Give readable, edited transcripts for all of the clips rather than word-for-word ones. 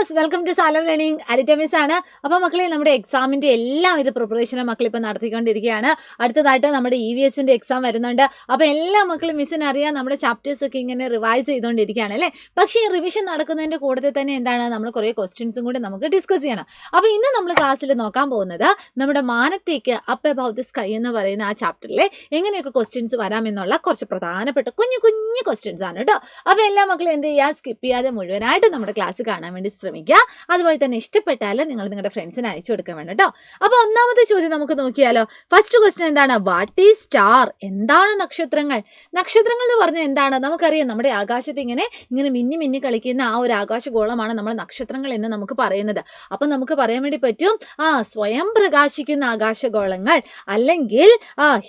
Dears, welcome to സാലം learning. Aritha miss ആണ്. അപ്പോൾ മക്കളെ, നമ്മുടെ എക്സാമിൻ്റെ എല്ലാവിധ പ്രിപ്പറേഷനും മക്കളിപ്പോൾ നടത്തിക്കൊണ്ടിരിക്കുകയാണ്. അടുത്തതായിട്ട് നമ്മുടെ EVSൻ്റെ എക്സാം വരുന്നുണ്ട്. അപ്പോൾ എല്ലാ മക്കളും മിസ്സിന് അറിയാം, നമ്മുടെ ചാപ്റ്റേഴ്സൊക്കെ ഇങ്ങനെ റിവൈസ് ചെയ്തുകൊണ്ടിരിക്കുകയാണ് അല്ലേ. പക്ഷേ ഈ റിവിഷൻ നടക്കുന്നതിൻ്റെ കൂടെ തന്നെ എന്താണ്, നമ്മൾ കുറേ ക്വസ്റ്റ്യൻസും കൂടി നമുക്ക് ഡിസ്കസ് ചെയ്യണം. അപ്പോൾ ഇന്ന് നമ്മൾ ക്ലാസ്സിൽ നോക്കാൻ പോകുന്നത് നമ്മുടെ മാനത്തേക്ക് അപ്പ് എബൌട്ട് ദി സ്കൈ എന്ന് പറയുന്ന ആ ചാപ്റ്ററിലെ എങ്ങനെയൊക്കെ ക്വസ്റ്റ്യൻസ് വരാമെന്നുള്ള കുറച്ച് പ്രധാനപ്പെട്ട കുഞ്ഞു കുഞ്ഞു ക്വസ്റ്റ്യൻസ് ആണ് കേട്ടോ. അപ്പോൾ എല്ലാ മക്കളും എന്ത് ചെയ്യുക, സ്കിപ്പ് ചെയ്യാതെ മുഴുവനായിട്ട് നമ്മുടെ ക്ലാസ് കാണാൻ വേണ്ടി ശ്രമിക്കുക. അതുപോലെ തന്നെ ഇഷ്ടപ്പെട്ടാൽ നിങ്ങൾ നിങ്ങളുടെ ഫ്രണ്ട്സിന് അയച്ചു കൊടുക്കാൻ വേണം കേട്ടോ. അപ്പോൾ ഒന്നാമത്തെ ചോദ്യം നമുക്ക് നോക്കിയാലോ. ഫസ്റ്റ് ക്വസ്റ്റ്യൻ എന്താണ്, വാട്ട് ഈസ് സ്റ്റാർ? എന്താണ് നക്ഷത്രങ്ങൾ? നക്ഷത്രങ്ങൾ എന്ന് പറഞ്ഞാൽ എന്താണ്? നമുക്കറിയാം, നമ്മുടെ ആകാശത്ത് ഇങ്ങനെ മിന്നി മിന്നി കളിക്കുന്ന ആ ഒരു ആകാശഗോളമാണ് നമ്മൾ നക്ഷത്രങ്ങൾ എന്ന് നമുക്ക് പറയുന്നത്. അപ്പം നമുക്ക് പറയാൻ വേണ്ടി പറ്റും, സ്വയം പ്രകാശിക്കുന്ന ആകാശഗോളങ്ങൾ, അല്ലെങ്കിൽ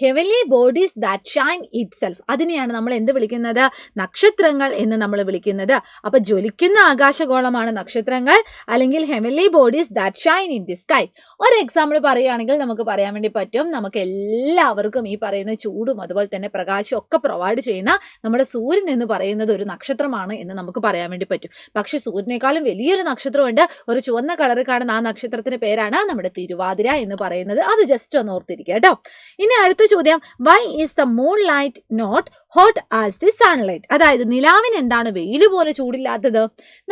heavenly bodies that Shine it self, അതിനെയാണ് നമ്മൾ എന്ത് വിളിക്കുന്നത്, നക്ഷത്രങ്ങൾ എന്ന് നമ്മൾ വിളിക്കുന്നത്. അപ്പൊ ജ്വലിക്കുന്ന ആകാശഗോളമാണ് നക്ഷത്രങ്ങൾ, അല്ലെങ്കിൽ heavenly bodies that Shine in the sky. ഒരു എക്സാമ്പിൾ പറയുകയാണെങ്കിൽ നമുക്ക് പറയാൻ വേണ്ടി പറ്റും, നമുക്ക് എല്ലാവർക്കും ഈ പറയുന്ന ചൂടും അതുപോലെ തന്നെ പ്രകാശവും ഒക്കെ പ്രൊവൈഡ് ചെയ്യുന്ന നമ്മുടെ സൂര്യൻ എന്ന് പറയുന്നത് ഒരു നക്ഷത്രമാണ് എന്ന് നമുക്ക് പറയാൻ വേണ്ടി പറ്റും. പക്ഷെ സൂര്യനേക്കാളും വലിയൊരു നക്ഷത്രമുണ്ട്, ഒരു ചുവന്ന കളറിൽ കാണുന്ന ആ നക്ഷത്രത്തിന്റെ പേരാണ് നമ്മുടെ തിരുവാതിര എന്ന് പറയുന്നത്. അത് ജസ്റ്റ് ഒന്ന് ഓർത്തിരിക്കുക കേട്ടോ. ഇനി അടുത്ത ചോദ്യം, why is the moon light not hot as the sunlight? അതായത് നിലാവിന് എന്താണ് വെയിൽ പോലെ ചൂടില്ലാത്തത്?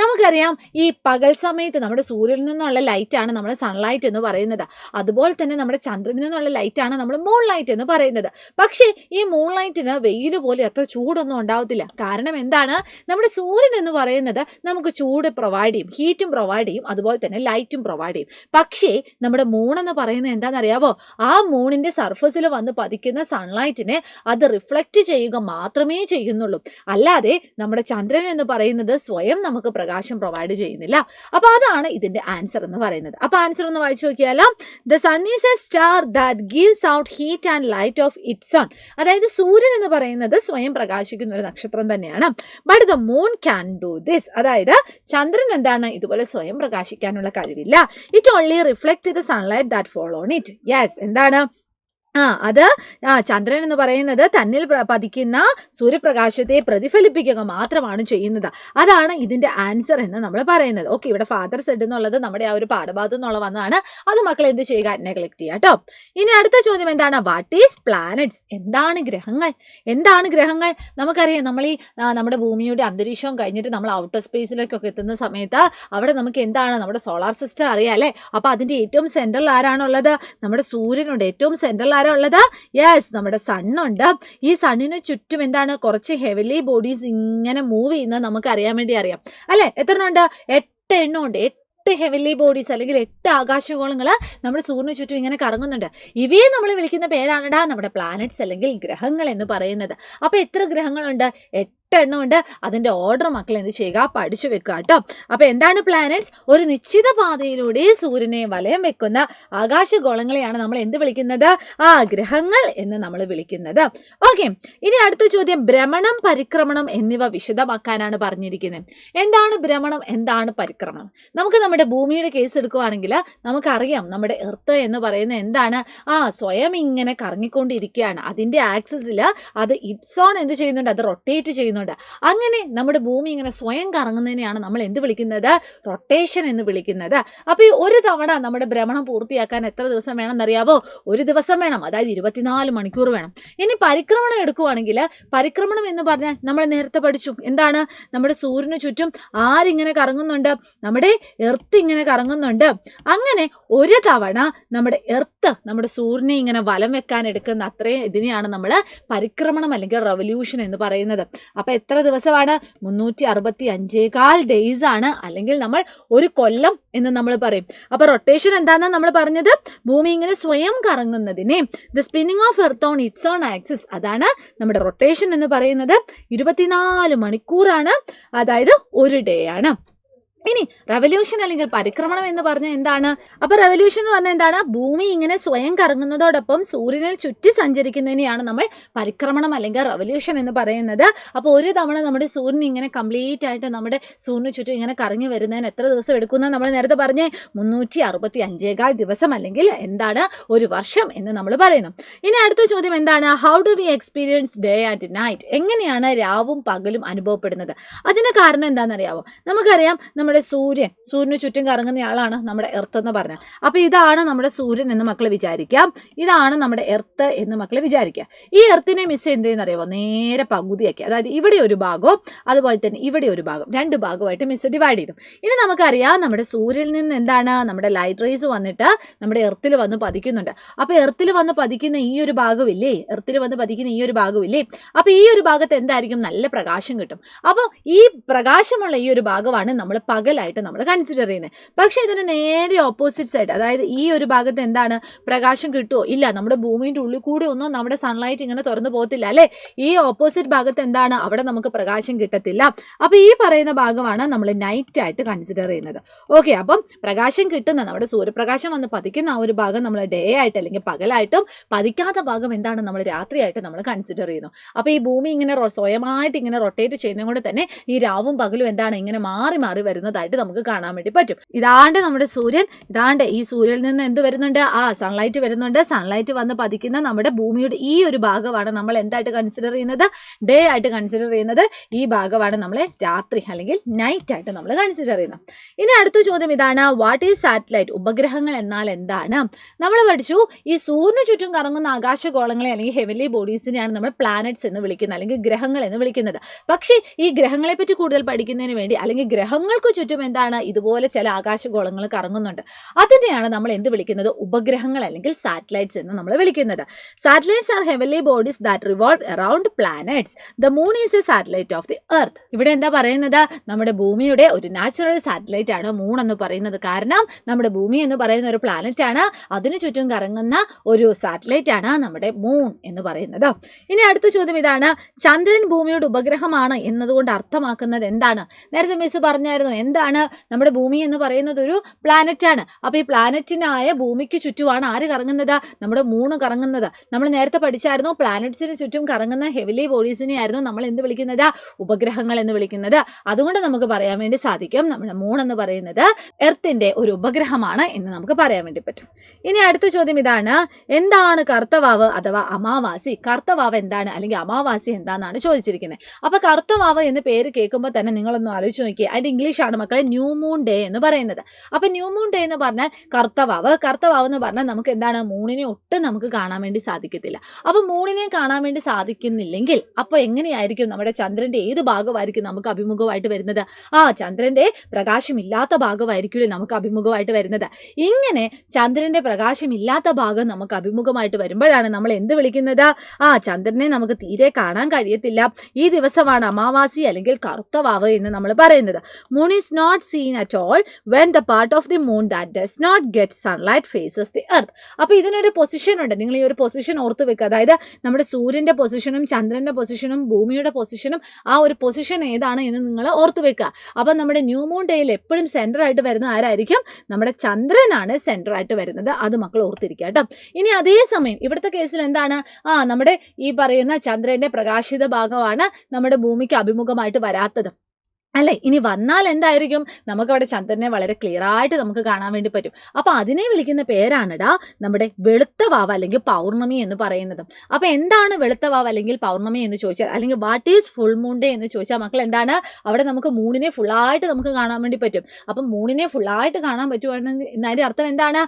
നമുക്കറിയാം, ഈ പകൽ സമയത്ത് നമ്മുടെ സൂര്യനിൽ നിന്നുള്ള ലൈറ്റാണ് നമ്മൾ സൺലൈറ്റ് എന്ന് പറയുന്നത്. അതുപോലെ തന്നെ നമ്മുടെ ചന്ദ്രനിൽ നിന്നുള്ള ലൈറ്റാണ് നമ്മൾ മൂൺ ലൈറ്റ് എന്ന് പറയുന്നത്. പക്ഷേ ഈ മൂൺ ലൈറ്റിന് വെയിൽ പോലെ അത്ര ചൂടൊന്നും ഉണ്ടാവത്തില്ല. കാരണം എന്താണ്, നമ്മുടെ സൂര്യൻ എന്ന് പറയുന്നത് നമുക്ക് ചൂട് പ്രൊവൈഡ് ചെയ്യും, ഹീറ്റും പ്രൊവൈഡ് ചെയ്യും, അതുപോലെ തന്നെ ലൈറ്റും പ്രൊവൈഡ് ചെയ്യും. പക്ഷേ നമ്മുടെ മൂൺ എന്ന് പറയുന്നത് എന്താണെന്നറിയാവോ, ആ മൂണിന്റെ സർഫസിൽ വന്ന് പതിക്കുന്ന സൺലൈറ്റിനെ അത് റിഫ്ലക്റ്റ് ചെയ്യുക മാത്രമേ ചെയ്യുന്നുള്ളൂ. അല്ലാതെ നമ്മുടെ ചന്ദ്രൻ എന്ന് പറയുന്നത് സ്വയം നമുക്ക് പ്രകാശം പ്രൊവൈഡ് ചെയ്യുന്നില്ല. അപ്പൊ അതാണ് ഇതിന്റെ ആൻസർ എന്ന് പറയുന്നത്. അപ്പൊ ആൻസർ ഒന്ന് വായിച്ചു നോക്കിയാലോ. The sun is a star that gives out heat and light of its own. അതായത് സൂര്യൻ എന്ന് പറയുന്നത് സ്വയം പ്രകാശിക്കുന്ന ഒരു നക്ഷത്രം തന്നെയാണ്. But the moon can do this. അതായത് ചന്ദ്രൻ എന്താണ്, ഇതുപോലെ സ്വയം പ്രകാശിക്കാനുള്ള കഴിവില്ല. It only reflect the sunlight that fall on it. Yes, എന്താണ് അത് ചന്ദ്രൻ എന്ന് പറയുന്നത് തന്നിൽ പതിക്കുന്ന സൂര്യപ്രകാശത്തെ പ്രതിഫലിപ്പിക്കുക മാത്രമാണ് ചെയ്യുന്നത്. അതാണ് ഇതിന്റെ ആൻസർ എന്ന് നമ്മൾ പറയുന്നത്. ഓക്കെ, ഇവിടെ ഫാദർ സെഡ് എന്നുള്ളത് നമ്മുടെ ആ ഒരു പാഠഭാഗത്ത് നിന്നുള്ള വന്നതാണ്. അത് മക്കൾ എന്ത് ചെയ്യുക, നെഗ്ലക്ട് ചെയ്യുക കേട്ടോ. ഇനി അടുത്ത ചോദ്യം എന്താണ്, വാട്ട് ഈസ് പ്ലാനറ്റ്സ്? എന്താണ് ഗ്രഹങ്ങൾ? എന്താണ് ഗ്രഹങ്ങൾ? നമുക്കറിയാം, നമ്മൾ ഈ നമ്മുടെ ഭൂമിയുടെ അന്തരീക്ഷവും കഴിഞ്ഞിട്ട് നമ്മൾ ഔട്ടർ സ്പേസിലേക്കൊക്കെ എത്തുന്ന സമയത്ത് അവിടെ നമുക്ക് എന്താണ്, നമ്മുടെ സോളാർ സിസ്റ്റം അറിയാം അല്ലേ. അപ്പൊ അതിന്റെ ഏറ്റവും സെൻട്രൽ ആരാണുള്ളത്, നമ്മുടെ സൂര്യനുണ്ട്. ഏറ്റവും സെൻട്രൽ ഉള്ളത്, യെസ്, നമ്മുടെ സണ്ണുണ്ട്. ഈ സണ്ണിന് ചുറ്റും എന്താണ്, കുറച്ച് ഹെവൻലി ബോഡീസ് ഇങ്ങനെ മൂവ് ചെയ്യുന്നത് നമുക്ക് അറിയാൻ വേണ്ടി അറിയാം അല്ലെ. എത്ര ഉണ്ട്, 8 എണ്ണമുണ്ട്. 8 ഹെവൻലി ബോഡീസ് അല്ലെങ്കിൽ 8 ആകാശഗോളങ്ങൾ നമ്മുടെ സൂര്യന് ചുറ്റും ഇങ്ങനെ കറങ്ങുന്നുണ്ട്. ഇവയെ നമ്മൾ വിളിക്കുന്ന പേരാണടാ നമ്മുടെ പ്ലാനറ്റ്സ് അല്ലെങ്കിൽ ഗ്രഹങ്ങൾ എന്ന് പറയുന്നത്. അപ്പൊ എത്ര ഗ്രഹങ്ങളുണ്ട്, 8 എണ്ണമുണ്ട്. അതിന്റെ ഓർഡർ മക്കൾ എന്ത് ചെയ്യുക, പഠിച്ചു വെക്കുക കേട്ടോ. അപ്പൊ എന്താണ് പ്ലാനറ്റ്സ്? ഒരു നിശ്ചിത പാതയിലൂടെ സൂര്യനെ വലയം വെക്കുന്ന ആകാശഗോളങ്ങളെയാണ് നമ്മൾ എന്ത് വിളിക്കുന്നത്, ഗ്രഹങ്ങൾ എന്ന് നമ്മൾ വിളിക്കുന്നത്. ഓക്കെ, ഇനി അടുത്ത ചോദ്യം, ഭ്രമണം പരിക്രമണം എന്നിവ വിശദമാക്കാനാണ് പറഞ്ഞിരിക്കുന്നത്. എന്താണ് ഭ്രമണം, എന്താണ് പരിക്രമണം? നമുക്ക് നമ്മുടെ ഭൂമിയുടെ കേസ് എടുക്കുകയാണെങ്കിൽ നമുക്കറിയാം, നമ്മുടെ എർത്ത് എന്ന് പറയുന്നത് എന്താണ്, സ്വയം ഇങ്ങനെ കറങ്ങിക്കൊണ്ടിരിക്കുകയാണ്. അതിന്റെ ആക്സിസിൽ അത് ഇറ്റ്സ് ഓൺ എന്ത് ചെയ്യുന്നുണ്ട്, അത് റൊട്ടേറ്റ് ചെയ്യുന്നുണ്ട്. അങ്ങനെ നമ്മുടെ ഭൂമി ഇങ്ങനെ സ്വയം കറങ്ങുന്നതിനെയാണ് നമ്മൾ എന്ത് വിളിക്കുന്നത്, റൊട്ടേഷൻ എന്ന് വിളിക്കുന്നത്. അപ്പൊ ഈ ഒരു തവണ നമ്മുടെ ഭ്രമണം പൂർത്തിയാക്കാൻ എത്ര ദിവസം വേണം എന്നറിയാവോ? 1 ദിവസം വേണം, അതായത് 24 മണിക്കൂർ വേണം. ഇനി പരിക്രമണം എടുക്കുവാണെങ്കിൽ, പരിക്രമണം എന്ന് പറഞ്ഞാൽ നമ്മൾ നേരത്തെ പഠിച്ചു, എന്താണ്, നമ്മുടെ സൂര്യന് ചുറ്റും ആരിങ്ങനെ കറങ്ങുന്നുണ്ട്, നമ്മുടെ എർത്ത് ഇങ്ങനെ കറങ്ങുന്നുണ്ട്. അങ്ങനെ ഒരു തവണ നമ്മുടെ എർത്ത് നമ്മുടെ സൂര്യനെ ഇങ്ങനെ വലം വെക്കാൻ എടുക്കുന്ന അത്രയും ഇതിനെയാണ് നമ്മൾ പരിക്രമണം അല്ലെങ്കിൽ റെവല്യൂഷൻ എന്ന് പറയുന്നത്. അപ്പൊ എത്ര ദിവസമാണ്, 365 ഡേയ്സ് ആണ്, അല്ലെങ്കിൽ നമ്മൾ ഒരു കൊല്ലം എന്ന് നമ്മൾ പറയും. അപ്പൊ റൊട്ടേഷൻ എന്താണെന്ന് നമ്മൾ പറഞ്ഞത്, ഭൂമി ഇങ്ങനെ സ്വയം കറങ്ങുന്നതിനെ, the spinning of earth on its own axis, അതാണ് നമ്മുടെ റൊട്ടേഷൻ എന്ന് പറയുന്നത്. 24 മണിക്കൂറാണ്, അതായത് ഒരു ഡേ ആണ്. ഇനി റെവല്യൂഷൻ അല്ലെങ്കിൽ പരിക്രമണം എന്ന് പറഞ്ഞാൽ എന്താണ്? അപ്പൊ റെവല്യൂഷൻ എന്ന് പറഞ്ഞാൽ എന്താണ്, ഭൂമി ഇങ്ങനെ സ്വയം കറങ്ങുന്നതോടൊപ്പം സൂര്യനെ ചുറ്റി സഞ്ചരിക്കുന്നതിനെയാണ് നമ്മൾ പരിക്രമണം അല്ലെങ്കിൽ റെവല്യൂഷൻ എന്ന് പറയുന്നത്. അപ്പോൾ ഒരു തവണ നമ്മുടെ സൂര്യൻ ഇങ്ങനെ കംപ്ലീറ്റ് ആയിട്ട് നമ്മുടെ സൂര്യന് ചുറ്റും ഇങ്ങനെ കറങ്ങി വരുന്നതിന് എത്ര ദിവസം എടുക്കുന്ന നമ്മൾ നേരത്തെ പറഞ്ഞേ, 365 ദിവസം അല്ലെങ്കിൽ എന്താണ്, ഒരു വർഷം എന്ന് നമ്മൾ പറയുന്നു. ഇനി അടുത്ത ചോദ്യം എന്താണ്, how do we experience day and night? എങ്ങനെയാണ് രാവും പകലും അനുഭവപ്പെടുന്നത്? അതിന് കാരണം എന്താണെന്നറിയാവോ? നമുക്കറിയാം, നമ്മുടെ നമ്മുടെ സൂര്യന് ചുറ്റും കറങ്ങുന്ന ആളാണ് നമ്മുടെ എർത്ത് എന്ന് പറഞ്ഞാൽ. അപ്പോൾ ഇതാണ് നമ്മുടെ സൂര്യൻ എന്ന് മക്കൾ വിചാരിക്കാം, ഇതാണ് നമ്മുടെ എർത്ത് എന്ന് മക്കൾ വിചാരിക്കുക. ഈ എർത്തിനെ മിസ് എന്ത് ചെയ്യുന്നറിയാമോ, നേരെ പകുതിയാക്കി, അതായത് ഇവിടെ ഒരു ഭാഗവും അതുപോലെ തന്നെ ഇവിടെ ഒരു ഭാഗം, 2 ഭാഗമായിട്ട് മിസ് ഡിവൈഡ് ചെയ്തു. ഇനി നമുക്കറിയാം നമ്മുടെ സൂര്യനിൽ നിന്ന് എന്താണ് നമ്മുടെ ലൈറ്റ് റേസ് വന്നിട്ട് നമ്മുടെ എർത്തിൽ വന്ന് പതിക്കുന്നുണ്ട്. അപ്പോൾ എർത്തിൽ വന്ന് പതിക്കുന്ന ഈ ഒരു ഭാഗമില്ലേ, അപ്പോൾ ഈ ഒരു ഭാഗത്ത് എന്തായിരിക്കും, നല്ല പ്രകാശം കിട്ടും. അപ്പോൾ ഈ പ്രകാശമുള്ള ഈ ഒരു ഭാഗമാണ് നമ്മൾ പകലായിട്ട് നമ്മൾ കൺസിഡർ ചെയ്യുന്നത്. പക്ഷേ ഇതിന് നേരെ ഓപ്പോസിറ്റ് സൈഡ്, അതായത് ഈ ഒരു ഭാഗത്ത് എന്താണ്, പ്രകാശം കിട്ടുമോ, ഇല്ല. നമ്മുടെ ഭൂമിയുടെ ഉള്ളിൽ കൂടെ ഒന്നും നമ്മുടെ സൺലൈറ്റ് ഇങ്ങനെ തുറന്നു പോകത്തില്ല അല്ലേ. ഈ ഓപ്പോസിറ്റ് ഭാഗത്ത് എന്താണ്, അവിടെ നമുക്ക് പ്രകാശം കിട്ടത്തില്ല. അപ്പോൾ ഈ പറയുന്ന ഭാഗമാണ് നമ്മൾ നൈറ്റ് ആയിട്ട് കൺസിഡർ ചെയ്യുന്നത്. ഓക്കെ, അപ്പം പ്രകാശം കിട്ടുന്ന നമ്മുടെ സൂര്യപ്രകാശം വന്ന് പതിക്കുന്ന ആ ഒരു ഭാഗം നമ്മൾ ഡേ ആയിട്ട് അല്ലെങ്കിൽ പകലായിട്ടും, പതിക്കാത്ത ഭാഗം എന്താണ്, നമ്മൾ രാത്രിയായിട്ട് നമ്മൾ കൺസിഡർ ചെയ്യുന്നു. അപ്പോൾ ഈ ഭൂമി ഇങ്ങനെ സ്വയമായിട്ട് ഇങ്ങനെ റൊട്ടേറ്റ് ചെയ്യുന്നത് കൊണ്ട് തന്നെ ഈ രാവും പകലും എന്താണ്, ഇങ്ങനെ മാറി മാറി വരുന്നതായിട്ട് നമുക്ക് കാണാൻ വേണ്ടി പറ്റും. ഇതാണ്ട് നമ്മുടെ സൂര്യൻ, ഇതാണ്ട് ഈ സൂര്യനിൽ നിന്ന് എന്ത് വരുന്നുണ്ട്, സൺലൈറ്റ് വരുന്നുണ്ട്. സൺലൈറ്റ് വന്ന് പതിക്കുന്ന നമ്മുടെ ഭൂമിയുടെ ഈ ഒരു ഭാഗമാണ് നമ്മൾ എന്തായിട്ട് കൺസിഡർ ചെയ്യുന്നത്, ഡേ ആയിട്ട് കൺസിഡർ ചെയ്യുന്നത്. ഈ ഭാഗമാണ് നമ്മൾ രാത്രി അല്ലെങ്കിൽ നൈറ്റ് ആയിട്ട് നമ്മൾ കൺസിഡർ ചെയ്യുന്നത്. ഇനി അടുത്ത ചോദ്യം ഇതാണ്, വാട്ട് ഈസ് സാറ്റലൈറ്റ്? ഉപഗ്രഹങ്ങൾ എന്നാൽ എന്താണ്? നമ്മൾ പഠിച്ചു ഈ സൂര്യന് ചുറ്റും കറങ്ങുന്ന ആകാശഗോളങ്ങളെ അല്ലെങ്കിൽ ഹെവൻലി ബോഡീസിനെയാണ് നമ്മൾ പ്ലാനറ്റ്സ് എന്ന് വിളിക്കുന്നത് അല്ലെങ്കിൽ ഗ്രഹങ്ങൾ എന്ന് വിളിക്കുന്നത്. പക്ഷേ ഈ ഗ്രഹങ്ങളെ പറ്റി കൂടുതൽ പഠിക്കുന്നതിന് വേണ്ടി അല്ലെങ്കിൽ ഗ്രഹങ്ങൾക്ക് ചുറ്റും എന്താണ്, ഇതുപോലെ ചില ആകാശഗോളങ്ങൾ കറങ്ങുന്നുണ്ട്. അതിനെയാണ് നമ്മൾ എന്ത് വിളിക്കുന്നത്, ഉപഗ്രഹങ്ങൾ അല്ലെങ്കിൽ സാറ്റലൈറ്റ്സ് എന്ന് നമ്മൾ വിളിക്കുന്നത്. Satellites R heavenly bodies that revolve around planets. The moon is A satellite of the earth. ഇവിടെ എന്താ പറയുന്നത്, നമ്മുടെ ഭൂമിയുടെ ഒരു നാച്ചുറൽ സാറ്റലൈറ്റ് ആണ് മൂൺ എന്ന് പറയുന്നത്. കാരണം നമ്മുടെ ഭൂമി എന്ന് പറയുന്ന ഒരു പ്ലാനറ്റ് ആണ്, അതിനു ചുറ്റും കറങ്ങുന്ന ഒരു സാറ്റലൈറ്റ് ആണ് നമ്മുടെ മൂൺ എന്ന് പറയുന്നത്. ഇനി അടുത്ത ചോദ്യം ഇതാണ്, ചന്ദ്രൻ ഭൂമിയുടെ ഉപഗ്രഹമാണ് എന്നതുകൊണ്ട് അർത്ഥമാക്കുന്നത് എന്താണ്? നേരത്തെ മിസ് പറഞ്ഞായിരുന്നു, എന്താണ്, നമ്മുടെ ഭൂമി എന്ന് പറയുന്നത് ഒരു പ്ലാനറ്റ് ആണ്. അപ്പോൾ ഈ പ്ലാനറ്റിനായ ഭൂമിക്ക് ചുറ്റുമാണ് ആര് കറങ്ങുന്നത്, നമ്മുടെ മൂൺ കറങ്ങുന്നത്. നമ്മൾ നേരത്തെ പഠിച്ചായിരുന്നു, പ്ലാനറ്റ്സിന് ചുറ്റും കറങ്ങുന്ന ഹെവിലി ബോഡീസിനെ ആയിരുന്നു നമ്മൾ എന്ത് വിളിക്കുന്നത്, ഉപഗ്രഹങ്ങൾ എന്ന് വിളിക്കുന്നത്. അതുകൊണ്ട് നമുക്ക് പറയാൻ വേണ്ടി സാധിക്കും നമ്മുടെ മൂൺ എന്ന് പറയുന്നത് എർത്തിന്റെ ഒരു ഉപഗ്രഹമാണ് എന്ന് നമുക്ക് പറയാൻ വേണ്ടി പറ്റും. ഇനി അടുത്ത ചോദ്യം ഇതാണ്, എന്താണ് കറുത്തവാവ് അഥവാ അമാവാസി? കറുത്തവാവ് എന്താണ് അല്ലെങ്കിൽ അമാവാസി എന്താണെന്നാണ് ചോദിച്ചിരിക്കുന്നത്. അപ്പോൾ കറുത്തവാവ് എന്ന് പേര് കേൾക്കുമ്പോൾ തന്നെ നിങ്ങളൊന്ന് ആലോചിച്ച് നോക്കിയേ, അതിൻ്റെ ഇംഗ്ലീഷാണ് മക്കളെ ന്യൂ മൂൺ ഡേ എന്ന് പറയുന്നത്. അപ്പോൾ ന്യൂ മൂൺ ഡേ എന്ന് പറഞ്ഞാൽ കറുത്തവാവ് എന്ന് പറഞ്ഞാൽ നമുക്ക് എന്താണ്, മൂണിനെ ഒട്ടും നമുക്ക് കാണാൻ വേണ്ടി സാധിക്കത്തില്ല. അപ്പോൾ മൂണിനെ കാണാൻ വേണ്ടി സാധിക്കുന്നില്ലെങ്കിൽ അപ്പോൾ എങ്ങനെയായിരിക്കും നമ്മുടെ ചന്ദ്രന്റെ ഏത് ഭാഗമായിരിക്കും നമുക്ക് അഭിമുഖമായിട്ട് വരുന്നത്? ചന്ദ്രന്റെ പ്രകാശമില്ലാത്ത ഭാഗമായിരിക്കില്ലേ നമുക്ക് അഭിമുഖമായിട്ട് വരുന്നത്. ഇങ്ങനെ ചന്ദ്രന്റെ പ്രകാശമില്ലാത്ത ഭാഗം നമുക്ക് അഭിമുഖമായിട്ട് വരുമ്പോഴാണ് നമ്മൾ എന്ത് വിളിക്കുന്നത്, ചന്ദ്രനെ നമുക്ക് തീരെ കാണാൻ കഴിയത്തില്ല. ഈ ദിവസമാണ് അമാവാസി അല്ലെങ്കിൽ കറുത്തവാവ് എന്ന് നമ്മൾ പറയുന്നത്. Moon is not seen at all when the part of the moon that does not get sunlight faces the earth. അപ്പോൾ ഇതിനൊരു പൊസിഷൻ ഉണ്ട്, നിങ്ങൾ ഈ ഒരു പൊസിഷൻ ഓർത്ത് വെക്കുക. അതായത് നമ്മുടെ സൂര്യന്റെ പൊസിഷനും ചന്ദ്രന്റെ പൊസിഷനും ഭൂമിയുടെ പൊസിഷനും ആ ഒരു പൊസിഷൻ ഏതാണ് എന്ന് നിങ്ങൾ ഓർത്ത് വെക്കുക. അപ്പം നമ്മുടെ ന്യൂ മൂൺ ഡേയിൽ എപ്പോഴും സെൻറ്റർ ആയിട്ട് വരുന്ന ആരായിരിക്കും, നമ്മുടെ ചന്ദ്രനാണ് സെൻറ്റർ ആയിട്ട് വരുന്നത്. അത് മക്കൾ ഓർത്തിരിക്കുക കേട്ടോ. ഇനി അതേസമയം ഇവിടുത്തെ കേസിൽ എന്താണ്, നമ്മുടെ ഈ പറയുന്ന ചന്ദ്രന്റെ പ്രകാശിത ഭാഗമാണ് നമ്മുടെ ഭൂമിക്ക് അഭിമുഖമായിട്ട് വരാത്തത് അല്ലേ. ഇനി വന്നാൽ എന്തായിരിക്കും, നമുക്കവിടെ ചന്ദ്രനെ വളരെ ക്ലിയർ ആയിട്ട് നമുക്ക് കാണാൻ വേണ്ടി പറ്റും. അപ്പോൾ അതിനെ വിളിക്കുന്ന പേരാണിടാ നമ്മുടെ വെളുത്ത വാവ് അല്ലെങ്കിൽ പൗർണമി എന്ന് പറയുന്നത്. അപ്പോൾ എന്താണ് വെളുത്ത വാവ് അല്ലെങ്കിൽ പൗർണമി എന്ന് ചോദിച്ചാൽ, അല്ലെങ്കിൽ what is full moon day എന്ന് ചോദിച്ചാൽ മക്കൾ എന്താണ്, അവിടെ നമുക്ക് മൂണിനെ ഫുള്ളായിട്ട് നമുക്ക് കാണാൻ വേണ്ടി പറ്റും. അപ്പം മൂണിനെ ഫുള്ളായിട്ട് കാണാൻ പറ്റുവാണെങ്കിൽ അതിൻ്റെ അർത്ഥം എന്താണ്,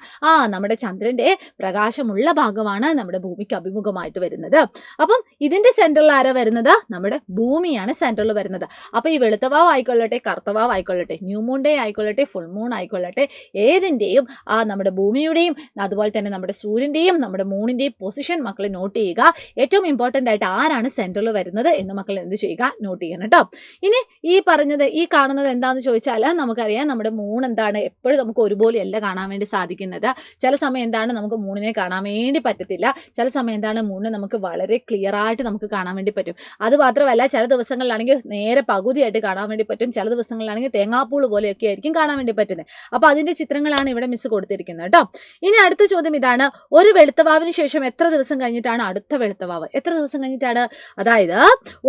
നമ്മുടെ ചന്ദ്രൻ്റെ പ്രകാശമുള്ള ഭാഗമാണ് നമ്മുടെ ഭൂമിക്ക് അഭിമുഖമായിട്ട് വരുന്നത്. അപ്പം ഇതിൻ്റെ സെൻറ്ററിൽ ആരാ വരുന്നത്, നമ്മുടെ ഭൂമിയാണ് സെൻറ്ററിൽ വരുന്നത്. അപ്പോൾ ഈ വെളുത്ത വാവ് ആയിക്കൊള്ളട്ടെ കറുത്തവാവ് ആയിക്കൊള്ളട്ടെ, ന്യൂ മൂൺ ഡേ ആയിക്കൊള്ളട്ടെ, ഫുൾ മൂൺ ആയിക്കൊള്ളട്ടെ, ഏതിൻ്റെയും നമ്മുടെ ഭൂമിയുടെയും അതുപോലെ തന്നെ നമ്മുടെ സൂര്യൻ്റെയും നമ്മുടെ മൂണിൻ്റെയും പൊസിഷൻ മക്കൾ നോട്ട് ചെയ്യുക. ഏറ്റവും ഇമ്പോർട്ടൻ്റ് ആയിട്ട് ആരാണ് സെൻറ്ററിൽ വരുന്നത് എന്ന് മക്കൾ എന്ത് ചെയ്യുക, നോട്ട് ചെയ്യണം കേട്ടോ. ഇനി ഈ കാണുന്നത് എന്താണെന്ന് ചോദിച്ചാൽ നമുക്കറിയാം നമ്മുടെ മൂൺ എന്താണ്, എപ്പോഴും നമുക്ക് ഒരുപോലെയല്ല കാണാൻ വേണ്ടി സാധിക്കുന്നത്. ചില സമയം എന്താണ് നമുക്ക് മൂണിനെ കാണാൻ വേണ്ടി പറ്റത്തില്ല, ചില സമയം എന്താണ് മൂണിനെ നമുക്ക് വളരെ ക്ലിയർ ആയിട്ട് നമുക്ക് കാണാൻ വേണ്ടി പറ്റും. അത് മാത്രമല്ല ചില ദിവസങ്ങളിലാണെങ്കിൽ നേരെ പകുതിയായിട്ട് കാണാൻ വേണ്ടി പറ്റും, ചില ദിവസങ്ങളിലാണെങ്കിൽ തേങ്ങാപ്പൂള് പോലെയൊക്കെ ആയിരിക്കും കാണാൻ വേണ്ടി പറ്റുന്നത്. അപ്പോൾ അതിൻ്റെ ചിത്രങ്ങളാണ് ഇവിടെ മിസ് കൊടുത്തിരിക്കുന്നത് കേട്ടോ. ഇനി അടുത്ത ചോദ്യം ഇതാണ്, ഒരു വെളുത്തവാവിന് ശേഷം എത്ര ദിവസം കഴിഞ്ഞിട്ടാണ് അടുത്ത വെളുത്തവാവ്? എത്ര ദിവസം കഴിഞ്ഞിട്ടാണ്? അതായത്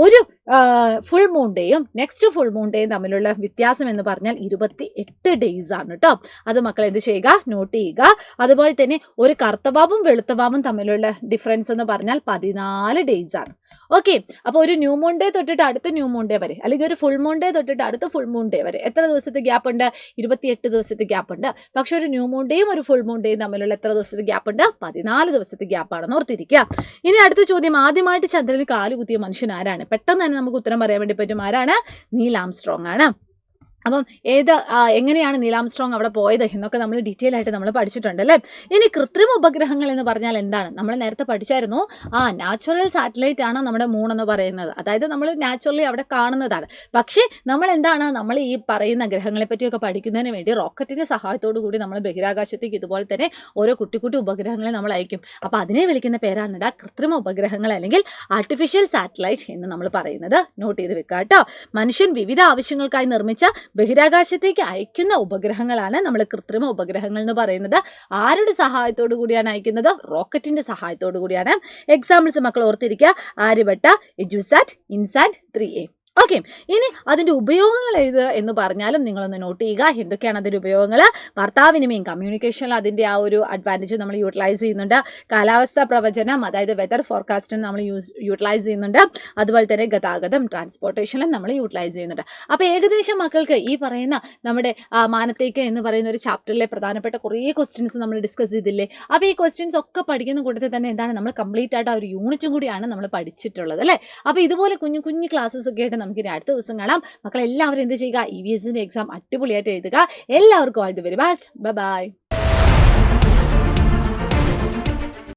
ഒരു ഫുൾ മൂൺ ഡേയും നെക്സ്റ്റ് ഫുൾ മൂൺ ഡേയും തമ്മിലുള്ള വ്യത്യാസം എന്ന് പറഞ്ഞാൽ 28 ഡേയ്സ് ആണ് കേട്ടോ. അത് മക്കൾ എന്ത് ചെയ്യുക, നോട്ട് ചെയ്യുക. അതുപോലെ തന്നെ ഒരു കറുത്തവാവും വെളുത്തവാവും തമ്മിലുള്ള ഡിഫറൻസ് എന്ന് പറഞ്ഞാൽ 14 ഡേയ്സ് ആണ്. ഓക്കെ. അപ്പോൾ ഒരു ന്യൂ മൂൺ ഡേ തൊട്ടിട്ട് അടുത്ത ന്യൂ മൂൺ ഡേ വരെ, അല്ലെങ്കിൽ ഒരു ഫുൾ മൂൺ ഡേ തൊട്ടിട്ട് അടുത്ത ഫുൾ മൂൺ ഡേ വരെ എത്ര ദിവസത്തെ ഗ്യാപ്പ് ഉണ്ട്? 28 ദിവസത്തെ ഗ്യാപ്പ് ഉണ്ട്. പക്ഷെ ഒരു ന്യൂ മൂൺ ഡേയും ഒരു ഫുൾ മൂൺ ഡേയും തമ്മിലുള്ള എത്ര ദിവസത്തെ ഗ്യാപ്പ് ഉണ്ട്? 14 ദിവസത്തെ ഗ്യാപ്പാണെന്ന് ഓർത്തിരിക്കുക. ഇനി അടുത്ത ചോദ്യം, ആദ്യമായിട്ട് ചന്ദ്രനിൽ കാലുകുത്തിയ മനുഷ്യൻ ആരാണ്? പെട്ടെന്ന് തന്നെ നമുക്ക് ഉത്തരം പറയാൻ വേണ്ടി പറ്റും. ആരാണ്? നീൽ ആംസ്ട്രോങ് ആണ്. അപ്പം എങ്ങനെയാണ് നീൽ ആംസ്ട്രോങ് അവിടെ പോയത് എന്നൊക്കെ നമ്മൾ ഡീറ്റെയിൽ ആയിട്ട് നമ്മൾ പഠിച്ചിട്ടുണ്ട് അല്ലേ. ഇനി കൃത്രിമ ഉപഗ്രഹങ്ങൾ എന്ന് പറഞ്ഞാൽ എന്താണ്? നമ്മൾ നേരത്തെ പഠിച്ചായിരുന്നു. നാച്ചുറൽ സാറ്റലൈറ്റ് ആണ് നമ്മുടെ മൂൺ എന്ന് പറയുന്നത്. അതായത് നമ്മൾ നാച്ചുറലി അവിടെ കാണുന്നതാണ്. പക്ഷേ നമ്മൾ ഈ പറയുന്ന ഗ്രഹങ്ങളെ പറ്റിയൊക്കെ പഠിക്കുന്നതിന് വേണ്ടി റോക്കറ്റിന്റെ സഹായത്തോടു കൂടി നമ്മൾ ബഹിരാകാശത്തേക്ക് ഇതുപോലെ തന്നെ ഓരോ കുട്ടി ഉപഗ്രഹങ്ങളെ നമ്മൾ അയക്കും. അപ്പോൾ അതിനെ വിളിക്കുന്ന പേരാണ് കൃത്രിമ ഉപഗ്രഹങ്ങൾ അല്ലെങ്കിൽ ആർട്ടിഫിഷ്യൽ സാറ്റലൈറ്റ് എന്ന് നമ്മൾ പറയുന്നത്. നോട്ട് ചെയ്ത് വെക്കുക കേട്ടോ. മനുഷ്യൻ വിവിധ ആവശ്യങ്ങൾക്കായി നിർമ്മിച്ച ബഹിരാകാശത്തേക്ക് അയക്കുന്ന ഉപഗ്രഹങ്ങളാണ് നമ്മൾ കൃത്രിമ ഉപഗ്രഹങ്ങൾ എന്ന് പറയുന്നത്. ആരുടെ സഹായത്തോടു കൂടിയാണ് അയക്കുന്നത്? റോക്കറ്റിന്റെ സഹായത്തോടു കൂടിയാണ്. എക്സാമ്പിൾസ് മക്കൾ ഓർത്തിരിക്കുക. ആര്യഭട്ട, എഡ്യൂസാറ്റ്, ഇൻസാറ്റ്, 3A. ഓക്കെ. ഇനി അതിൻ്റെ ഉപയോഗങ്ങൾ എഴുതുക എന്ന് പറഞ്ഞാലും നിങ്ങളൊന്ന് നോട്ട് ചെയ്യുക. എന്തൊക്കെയാണ് അതിൻ്റെ ഉപയോഗങ്ങൾ? വാർത്താവിനിമയം, കമ്മ്യൂണിക്കേഷനിൽ അതിൻ്റെ ആ ഒരു അഡ്വാൻറ്റേജ് നമ്മൾ യൂട്ടിലൈസ് ചെയ്യുന്നുണ്ട്. കാലാവസ്ഥാ പ്രവചനം, അതായത് വെതർ ഫോർകാസ്റ്റിന് നമ്മൾ യൂട്ടിലൈസ് ചെയ്യുന്നുണ്ട്. അതുപോലെ തന്നെ ഗതാഗതം, ട്രാൻസ്പോർട്ടേഷനിലും നമ്മൾ യൂട്ടിലൈസ് ചെയ്യുന്നുണ്ട്. അപ്പോൾ ഏകദേശം മക്കൾക്ക് ഈ പറയുന്ന നമ്മുടെ മാനത്തേക്ക് എന്ന് പറയുന്ന ഒരു ചാപ്റ്ററിലെ പ്രധാനപ്പെട്ട കുറേ ക്വസ്റ്റ്യൻസ് നമ്മൾ ഡിസ്കസ് ചെയ്തില്ലേ. അപ്പോൾ ഈ ക്വസ്റ്റ്യൻസ് ഒക്കെ പഠിക്കുന്ന കൂട്ടത്തിൽ തന്നെ എന്താണ് നമ്മൾ കംപ്ലീറ്റ് ആയിട്ട് ആ ഒരു യൂണിറ്റും കൂടിയാണ് നമ്മൾ പഠിച്ചിട്ടുള്ളത് അല്ലേ. അപ്പോൾ ഇതുപോലെ കുഞ്ഞു കുഞ്ഞു ക്ലാസ്സസ് ഒക്കെ ആയിട്ട് നമുക്കിനി അടുത്ത ദിവസം കാണാം. മക്കളെല്ലാവരും എന്ത് ചെയ്യുക? EVSന്റെ എക്സാം അടിപൊളിയായിട്ട് എഴുതുക. എല്ലാവർക്കും all the very best. Bye bye.